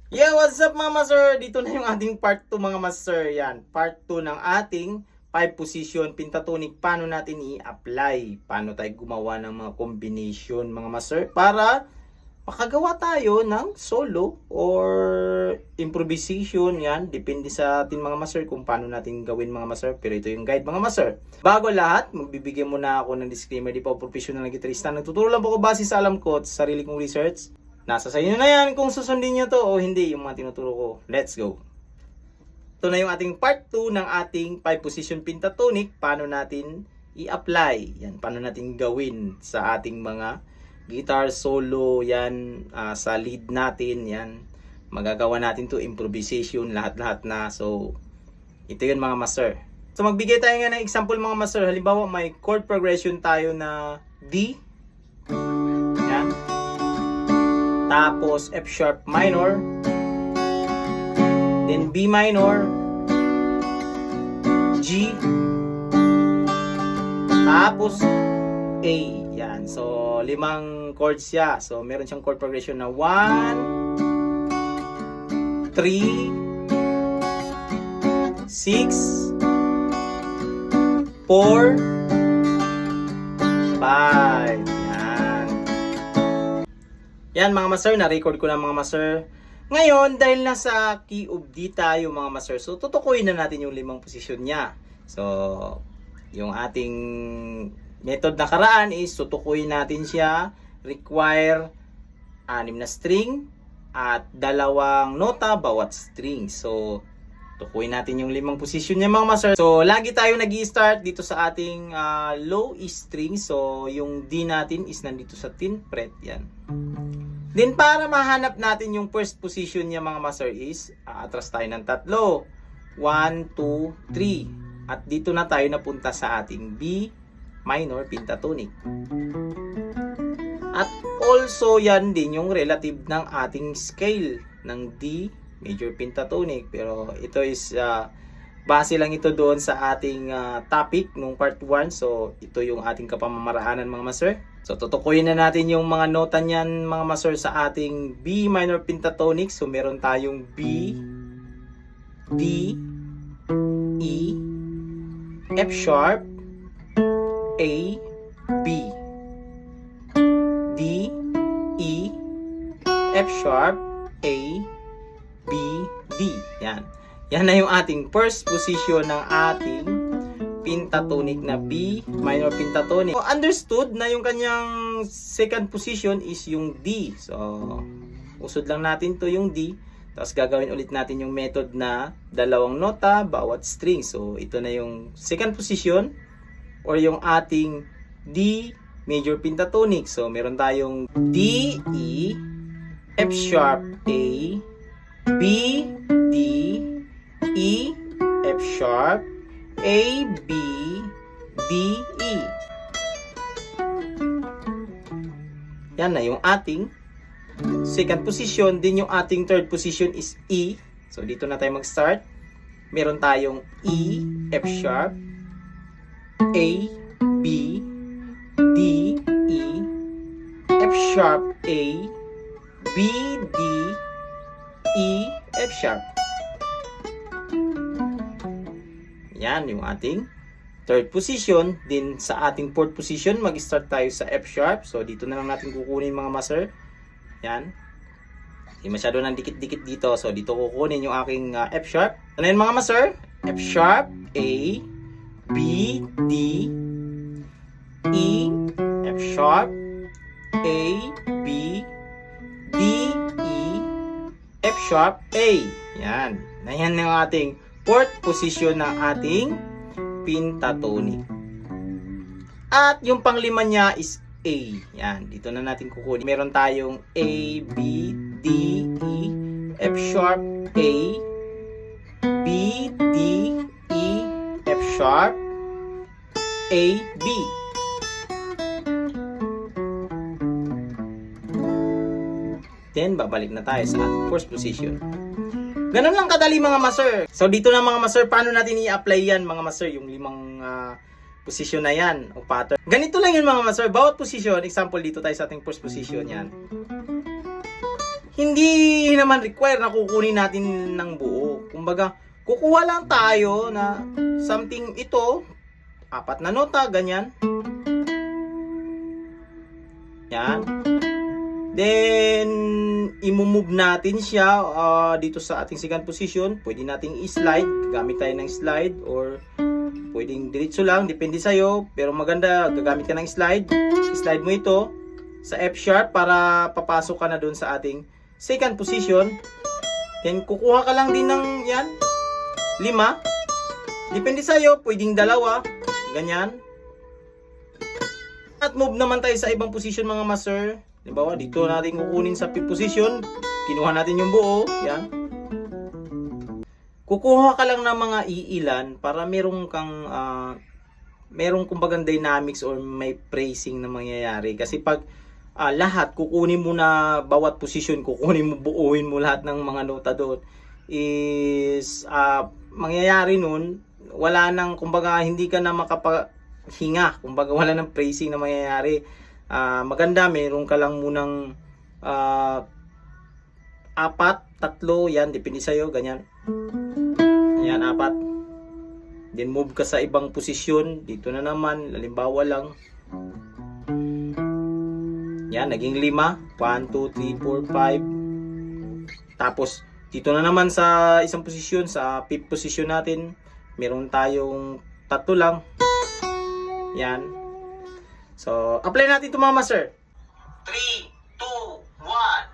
Yeah, what's up mga master? Dito na yung ating part 2 mga master. Yan, part 2 ng ating 5 position pentatonic. Paano natin i-apply? Paano tayo gumawa ng mga combination mga master para makagawa tayo ng solo or improvisation. Yan, depende sa ating mga master kung paano natin gawin mga master. Pero ito yung guide mga master. Bago lahat, magbibigyan muna ako ng disclaimer. Di pa ako professional na gitarista. Nagtuturo lang po ako base sa alam ko at sa sarili kong research. Nasa sa inyo na yan kung susundin nyo to o hindi yung mga tinuturo ko. Let's go! Ito na yung ating part 2 ng ating 5 position pentatonic. Paano natin i-apply. Yan, paano natin gawin sa ating mga guitar solo. Yan, sa lead natin. Yan, magagawa natin to improvisation, lahat-lahat na. So, ito yun mga master. So, magbigay tayo nga ng example mga master. Halimbawa, may chord progression tayo na D. Yan. Tapos F sharp minor, then B minor, G, tapos A. Yan. So, 5 chords siya. So, meron siyang chord progression na 1, 3, 6, 4, 5. Yan mga master, na-record ko na mga master. Ngayon, dahil nasa key of D tayo mga master, so tutukuyin na natin yung 5 posisyon niya. So, yung ating method na karaan is tutukuyin natin siya. Require 6 na string at 2 nota bawat string. So, tukuyin natin yung 5 posisyon niya mga master. So, lagi tayo nag-i-start dito sa ating low E string. So, yung D natin is nandito sa 10th fret. Yan. Then, para mahanap natin yung first position niya mga master is, atras tayo ng 3. 1, 2, 3. At dito na tayo napunta sa ating B minor pentatonic. At also, yan din yung relative ng ating scale ng D major pentatonic. Pero ito is base lang ito doon sa ating topic nung part 1. So ito yung ating kapamamaraanan mga master. So tutukuyin na natin yung mga nota niyan mga master sa ating B minor pentatonic. So meron tayong B, D, E, F sharp, A, B, D, E, F sharp, A, B, D. Yan. Yan na yung ating first position ng ating pentatonic na B minor pentatonic. So, understood na yung kanyang second position is yung D. So, usod lang natin to yung D. Tapos gagawin ulit natin yung method na 2 nota bawat string. So, ito na yung second position or yung ating D major pentatonic. So, meron tayong D, E, F sharp, A, B, D, E, F sharp, A, B, D, E. Yan na yung ating second position. Din yung ating third position is E. So, dito na tayo mag-start. Meron tayong E, F sharp, A, B, D, E, F sharp, A, B, D, E, F sharp. Yan yung ating third position. Din sa ating fourth position, mag-start tayo sa F sharp. So, dito na lang natin kukunin mga master. Yan. Hindi masyado nang dikit-dikit dito. So, dito kukunin yung aking F sharp. Ano yun mga master? F sharp, A, B, D, E, F sharp, A, B, D, E, F sharp, A. Yan. Yan yung ating fourth position ng ating pentatonic. At yung panglima niya is A. Yan. Dito na natin kukunin. Meron tayong A, B, D, E, F sharp, A, B, D, E, F sharp, A, B. Then, babalik na tayo sa ating first position. Ganun lang kadali mga master. So dito na mga master, paano natin i-apply yan mga master, yung 5 position na yan o pattern. Ganito lang yun mga master, bawat position, example dito tayo sa ating first position yan. hindi naman require na kukunin natin ng buo. Kumbaga, kukuha lang tayo na something ito, 4 na nota, ganyan. Yan. Then, i-move natin siya dito sa ating second position. Pwede nating i-slide. Gagamit tayo ng slide or pwedeng diretso lang. Depende sa'yo. Pero maganda, gagamit ka ng slide. Slide mo ito sa F sharp para papasok ka na dun sa ating second position. Then, kukuha ka lang din ng yan. 5. Depende sa'yo. Pwedeng 2. Ganyan. At move naman tayo sa ibang position mga master. Halimbawa, dito natin kukunin sa 5th position. Kinuha natin yung buo. Yan. Kukuha ka lang ng mga iilan para merong kang merong kumbagang dynamics or may phrasing na mangyayari. Kasi pag lahat kukunin mo na bawat position, kukunin mo, buuin mo lahat ng mga nota doon, is mangyayari nun, wala nang, kumbaga hindi ka na makapahinga, kumbaga wala nang phrasing na mangyayari. Maganda, meron ka lang munang 4, 3, yan, depende sa'yo, ganyan. Ayan, 4. Then move ka sa ibang posisyon. Dito na naman, halimbawa lang. Yan, naging 5. 1, 2, 3, 4, 5. Tapos, dito na naman sa isang posisyon, sa 5th posisyon natin, meron tayong 3 lang. Yan. So, apply natin ito mga master. 3, 2, 1.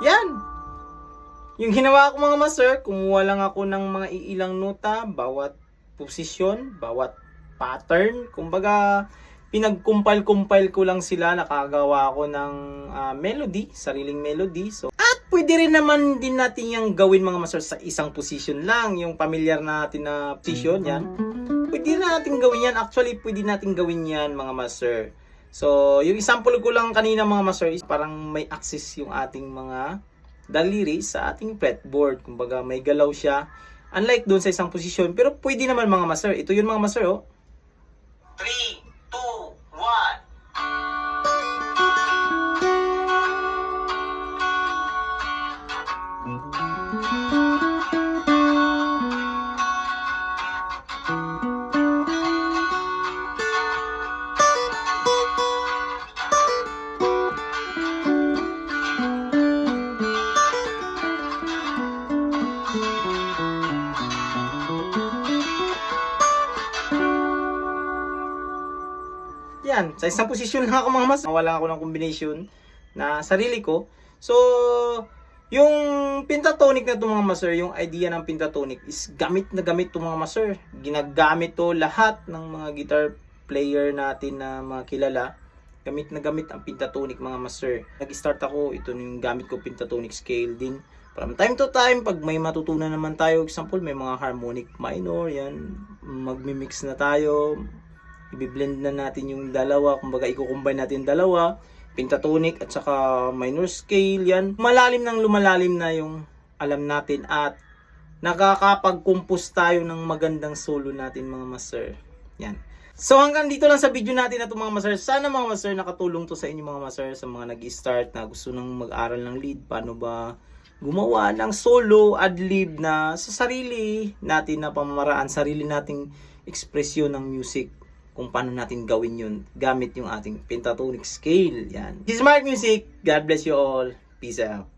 Yan. Yung ginawa ko mga master, kumuha lang ako ng mga iilang nota, bawat posisyon, bawat pattern. Kumbaga, pinag-compile ko lang sila, nakagawa ako ng melody, sariling melody. So, at pwede rin naman din natin yung gawin mga master sa isang position lang, yung familiar natin na position, yan. Pwede na natin gawin yan. Actually, pwede natin gawin yan mga master. So, yung example ko lang kanina mga master is parang may access yung ating mga daliri sa ating fretboard. Kumbaga may galaw siya. Unlike doon sa isang posisyon. Pero pwede naman mga master. Ito yun mga master, oh. 3, 2, 1. Yan, sa isang posisyon lang ako mga mas. Wala ako ng combination na sarili ko. So, yung pentatonic na ito mga master, yung idea ng pentatonic is gamit na gamit ito mga master. Ginagamit to lahat ng mga guitar player natin na mga kilala. Gamit na gamit ang pentatonic mga master. Nag-start ako, ito yung gamit ko pentatonic scale din. From time to time, pag may matutunan naman tayo, example, may mga harmonic minor, yan, magmi-mix na tayo. I-blend na natin yung dalawa, kumbaga i-combine natin yung dalawa, pentatonic at saka minor scale, yan. Lumalalim na yung alam natin at nakakapag-compose tayo ng magandang solo natin mga master. Yan. So hanggang dito lang sa video natin na ito mga master. Sana mga master nakatulong to sa inyo mga master, sa mga nag-start na gusto nang mag-aral ng lead, paano ba gumawa ng solo, ad-lib na sa sarili natin na pamamaraan, sarili nating ekspresyon ng music. Kung paano natin gawin yun gamit yung ating pentatonic scale. Yan. This is Mark Music. God bless you all. Peace out.